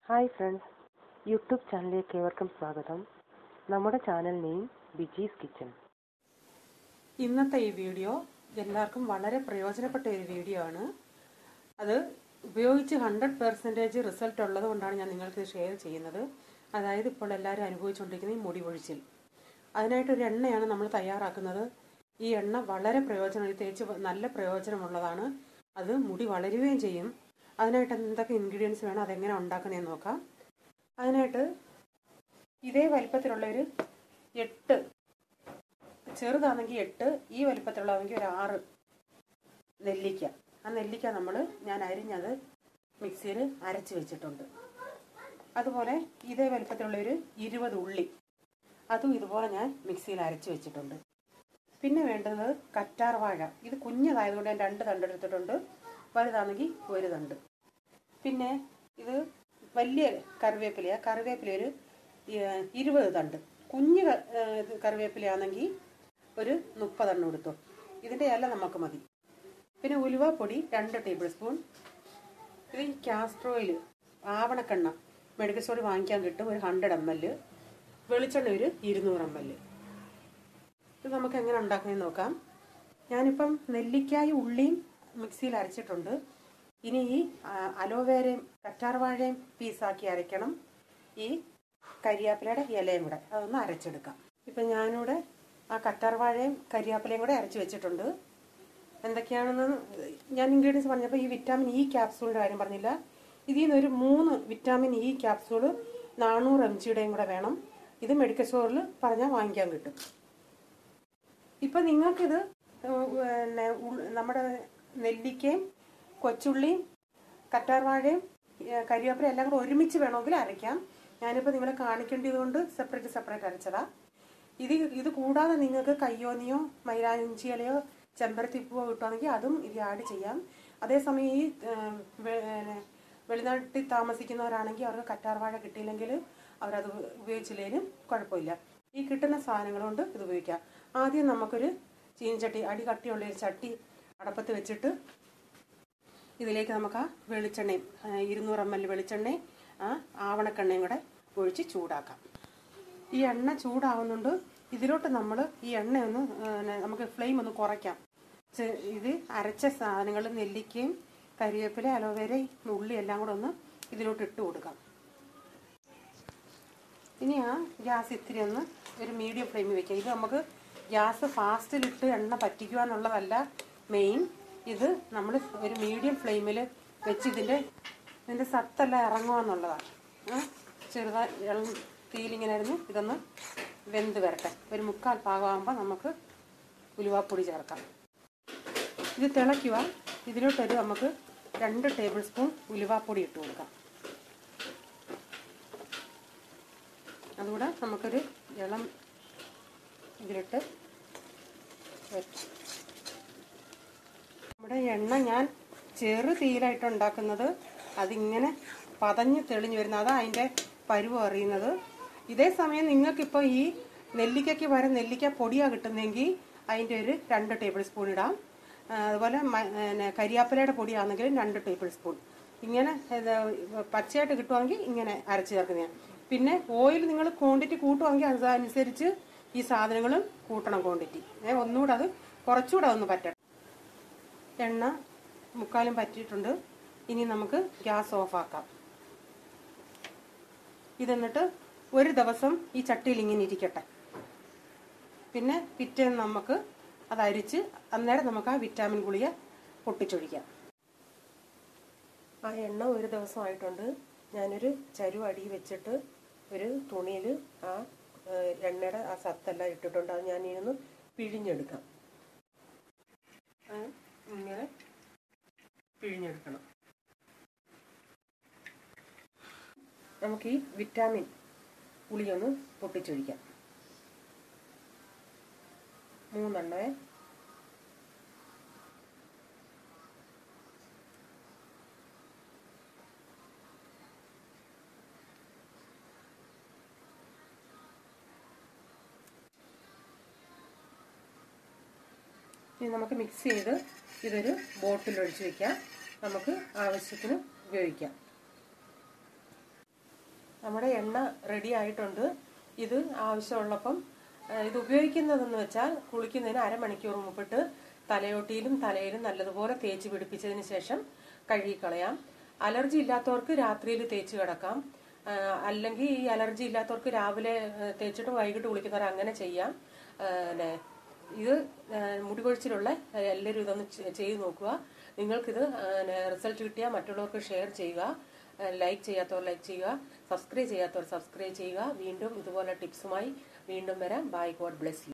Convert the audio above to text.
Hi friends, YouTube ചാനലിലേക്ക് ഏവർക്കും സ്വാഗതം. നമ്മുടെ ചാനൽ നെയിം ബിജീസ് കിച്ചൺ. ഇന്നത്തെ ഈ വീഡിയോ എല്ലാവർക്കും വളരെ പ്രയോജനപ്പെട്ട ഒരു വീഡിയോ ആണ്. അത് ഉപയോഗിച്ച് 100% റിസൾട്ട് ഉള്ളത് കൊണ്ടാണ് ഞാൻ നിങ്ങൾക്ക് ഷെയർ ചെയ്യുന്നത്. അതായത് ഇപ്പോൾ എല്ലാവരും അനുഭവിച്ചുകൊണ്ടിരിക്കുന്ന ഈ മുടി പൊഴിച്ചിൽ, അതിനായിട്ടൊരു എണ്ണയാണ് നമ്മൾ തയ്യാറാക്കുന്നത്. ഈ എണ്ണ വളരെ തേച്ച് നല്ല പ്രയോജനമുള്ളതാണ്. അത് മുടി വളരുകയും ചെയ്യും. അതിനായിട്ട് എന്തൊക്കെ ഇൻഗ്രീഡിയൻസ് വേണം, അതെങ്ങനെ ഉണ്ടാക്കുന്നതെന്ന് നോക്കാം. അതിനായിട്ട് ഇതേ വലിപ്പത്തിലുള്ളൊരു 8, ചെറുതാണെങ്കിൽ 8, ഈ വലിപ്പത്തിലുള്ളതെങ്കിൽ ഒരു 6 നെല്ലിക്ക. ആ നെല്ലിക്ക ഞാൻ അരിഞ്ഞത് മിക്സിയിൽ അരച്ച് വെച്ചിട്ടുണ്ട്. അതുപോലെ ഇതേ വലിപ്പത്തിലുള്ളൊരു 20 ഉള്ളി, അതും ഇതുപോലെ ഞാൻ മിക്സിയിൽ അരച്ച് വെച്ചിട്ടുണ്ട്. പിന്നെ വേണ്ടുന്നത് കറ്റാർ വാഴ. ഇത് കുഞ്ഞതായതുകൊണ്ട് ഞാൻ 2 തണ്ട് എടുത്തിട്ടുണ്ട്, വലുതാണെങ്കിൽ 1 തണ്ട്. പിന്നെ ഇത് വലിയ കറിവേപ്പിലയാണ്. കറിവേപ്പില ഒരു 20 തണ്ട്. കുഞ്ഞ് കറിവേപ്പിലയാണെങ്കിൽ ഒരു 30 എണ്ണം എടുത്തു. ഇതിൻ്റെ ഇല നമുക്ക് മതി. പിന്നെ ഉലുവാപ്പൊടി 2 ടേബിൾ സ്പൂൺ. ഇത് കാസ്റ്റർ ഓയിൽ, ആവണക്കെണ്ണ മെഡിക്കൽ സ്റ്റോറിൽ വാങ്ങിക്കാൻ കിട്ടും, ഒരു 100 ml. വെളിച്ചെണ്ണ ഒരു 200 ml. ഇത് നമുക്ക് എങ്ങനെ ഉണ്ടാക്കുന്നതെന്ന് നോക്കാം. ഞാനിപ്പം നെല്ലിക്കായും ഉള്ളിയും മിക്സിയിൽ അരച്ചിട്ടുണ്ട്. ഇനി ഈ അലോവേരയും കറ്റാർവാഴയും പീസാക്കി അരയ്ക്കണം. ഈ കരിയാപ്പിലയുടെ ഇലയും കൂടെ അതൊന്ന് അരച്ചെടുക്കാം. ഇപ്പം ഞാനിവിടെ ആ കറ്റാർവാഴയും കരിയാപ്പിലയും കൂടെ അരച്ച് വെച്ചിട്ടുണ്ട്. എന്തൊക്കെയാണെന്ന് ഞാൻ ഇൻഗ്രീഡിയൻസ് പറഞ്ഞപ്പോൾ ഈ വിറ്റാമിൻ ഇ ക്യാപ്സൂളിൻ്റെ കാര്യം പറഞ്ഞില്ല. ഇതിൽ നിന്ന് ഒരു 3 വിറ്റാമിൻ ഇ ക്യാപ്സൂള് 400 mgയുടെയും കൂടെ വേണം. ഇത് മെഡിക്കൽ സ്റ്റോറിൽ പറഞ്ഞാൽ വാങ്ങിക്കാൻ കിട്ടും. ഇപ്പം നിങ്ങൾക്കിത് നമ്മുടെ നെല്ലിക്കയും കൊച്ചുള്ളിയും കറ്റാർവാഴയും കരിവേപ്പില എല്ലാം കൂടെ ഒരുമിച്ച് വേണമെങ്കിൽ അരയ്ക്കാം. ഞാനിപ്പോൾ നിങ്ങളെ കാണിക്കേണ്ടത് കൊണ്ട് സെപ്പറേറ്റ് അരച്ചതാ. ഇത് കൂടാതെ നിങ്ങൾക്ക് കയ്യോന്നിയോ മൈലാഞ്ചി ഇലയോ ചെമ്പരത്തിപ്പൂവോ കിട്ടുവാണെങ്കിൽ അതും ഇത് ആഡ് ചെയ്യാം. അതേസമയം ഈ വെളിനാട്ടിൽ താമസിക്കുന്നവരാണെങ്കിൽ അവർക്ക് കറ്റാർവാഴ കിട്ടിയില്ലെങ്കിൽ അവരത് ഉപയോഗിച്ചില്ലേലും കുഴപ്പമില്ല. ഈ കിട്ടുന്ന സാധനങ്ങൾ കൊണ്ട് ഇത് ഉപയോഗിക്കാം. ആദ്യം നമുക്കൊരു ചീനച്ചട്ടി, അടി കട്ടിയുള്ളൊരു ചട്ടി അടപ്പത്ത് വെച്ചിട്ട് ഇതിലേക്ക് നമുക്ക് ആ വെളിച്ചെണ്ണയും 200 ml വെളിച്ചെണ്ണയും ആവണക്കെണ്ണയും കൂടെ ഒഴിച്ച് ചൂടാക്കാം. ഈ എണ്ണ ചൂടാവുന്നുണ്ട്. ഇതിലോട്ട് നമ്മൾ ഈ എണ്ണയൊന്ന് നമുക്ക് ഫ്ലെയിം ഒന്ന് കുറയ്ക്കാം. ഇത് അരച്ച സാധനങ്ങൾ നെല്ലിക്കയും കരിവേപ്പില അലോവേരയും ഉള്ളി എല്ലാം കൂടെ ഒന്ന് ഇതിലോട്ട് ഇട്ട് കൊടുക്കാം. ഇനി ആ ഗ്യാസ് ഇത്തിരി ഒന്ന് ഒരു മീഡിയം ഫ്ലെയിമിൽ വെക്കാം. ഇത് നമുക്ക് ഗ്യാസ് ഫാസ്റ്റിലിട്ട് എണ്ണ പറ്റിക്കുക എന്നുള്ളതല്ല മെയിൻ. ഇത് നമ്മൾ ഒരു മീഡിയം ഫ്ലെയിമിൽ വെച്ച് ഇതിൻ്റെ സത്തെല്ലാം ഇറങ്ങുക എന്നുള്ളതാണ്. ചെറുതായി തീയിലിങ്ങനെ ആയിരുന്നു. ഇതൊന്ന് വെന്ത് വരട്ടെ. ഒരു 3/4 പാകമാകുമ്പോൾ നമുക്ക് ഉലുവാപ്പൊടി ചേർക്കാം. ഇത് തിളയ്ക്കുക. ഇതിലോട്ടൊരു നമുക്ക് 2 ടേബിൾ സ്പൂൺ ഉലുവാപ്പൊടി ഇട്ട് കൊടുക്കാം. അതുകൂടെ നമുക്കൊരു ഇളം ഇതിലിട്ട് വെച്ച് നമ്മുടെ എണ്ണ ഞാൻ ചെറു തീയിലായിട്ട് ഉണ്ടാക്കുന്നത്. അതിങ്ങനെ പതഞ്ഞ് തെളിഞ്ഞ് വരുന്നത്, അതാണ് അതിൻ്റെ പരുവ് അറിയുന്നത്. ഇതേ സമയം നിങ്ങൾക്കിപ്പോൾ ഈ നെല്ലിക്കയ്ക്ക് പകരം നെല്ലിക്ക പൊടിയാണ് കിട്ടുന്നതെങ്കിൽ അതിൻ്റെ ഒരു 2 ടേബിൾ സ്പൂൺ ഇടാം. അതുപോലെ കരിയാപ്പിലയുടെ പൊടിയാണെങ്കിലും 2 ടേബിൾ സ്പൂൺ. ഇങ്ങനെ പച്ചയായിട്ട് കിട്ടുവാണെങ്കിൽ ഇങ്ങനെ അരച്ച് ചേർക്കുന്നതാണ്. പിന്നെ ഓയിൽ നിങ്ങൾ ക്വാണ്ടിറ്റി കൂട്ടുവാണെങ്കിൽ അതനുസരിച്ച് ഈ സാധനങ്ങളും കൂട്ടണം ക്വാണ്ടിറ്റി. ഒന്നുകൂടെ അത് കുറച്ചുകൂടെ ഒന്ന് പറ്റണം. എണ്ണ 3/4 പറ്റിയിട്ടുണ്ട്. ഇനി നമുക്ക് ഗ്യാസ് ഓഫാക്കാം. ഇതെന്നിട്ട് ഒരു ദിവസം ഈ ചട്ടിയിൽ ഇങ്ങനെ ഇരിക്കട്ടെ. പിന്നെ പിറ്റേന്ന് നമുക്ക് അത് അരിച്ച് അന്നേരം നമുക്ക് ആ വിറ്റാമിൻ ഗുളിക പൊട്ടിച്ചൊഴിക്കാം. ആ എണ്ണ ഒരു ദിവസമായിട്ടുണ്ട്. ഞാനൊരു ചരുവ അടി വെച്ചിട്ട് ഒരു തുണിയിൽ ആ എണ്ണയുടെ ആ സത്തെല്ലാം ഇട്ടിട്ടുണ്ട്. അത് ഞാൻ ഇതൊന്ന് പിഴിഞ്ഞെടുക്കാം. ഇങ്ങനെ പിഴിഞ്ഞെടുക്കണം. നമുക്ക് ഈ വിറ്റാമിൻ ഗുളിയൊന്ന് പൊട്ടിച്ചൊഴിക്കാം. 3 എണ്ണ. ഇനി നമുക്ക് മിക്സ് ചെയ്ത് ഇതൊരു ബോട്ടിൽ ഒഴിച്ച് വെക്കാം. നമുക്ക് ആവശ്യത്തിന് ഉപയോഗിക്കാം. നമ്മുടെ എണ്ണ റെഡി ആയിട്ടുണ്ട്. ഇത് ആവശ്യമുള്ളപ്പം ഇത് ഉപയോഗിക്കുന്നതെന്ന് വെച്ചാൽ കുളിക്കുന്നതിന് അരമണിക്കൂർ മുമ്പിട്ട് തലയോട്ടിയിലും തലയിലും നല്ലതുപോലെ തേച്ച് പിടിപ്പിച്ചതിന് ശേഷം കഴുകിക്കളയാം. അലർജി ഇല്ലാത്തവർക്ക് രാത്രിയിൽ തേച്ച് കിടക്കാം. അല്ലെങ്കിൽ ഈ അലർജി ഇല്ലാത്തവർക്ക് രാവിലെ തേച്ചിട്ട് വൈകിട്ട് കുളിക്കുന്നവർ അങ്ങനെ ചെയ്യാം. ഇത് മുടി കൊഴിച്ചിലുള്ള എല്ലാവരും ഇതൊന്ന് ചെയ്ത് നോക്കുക. നിങ്ങൾക്കിത് റിസൾട്ട് കിട്ടിയാൽ മറ്റുള്ളവർക്ക് ഷെയർ ചെയ്യുക. ലൈക്ക് ചെയ്യാത്തവർ ലൈക്ക് ചെയ്യുക, സബ്സ്ക്രൈബ് ചെയ്യാത്തവർ സബ്സ്ക്രൈബ് ചെയ്യുക. വീണ്ടും ഇതുപോലെ ടിപ്സുമായി വീണ്ടും വരാം. ബൈ. God bless you.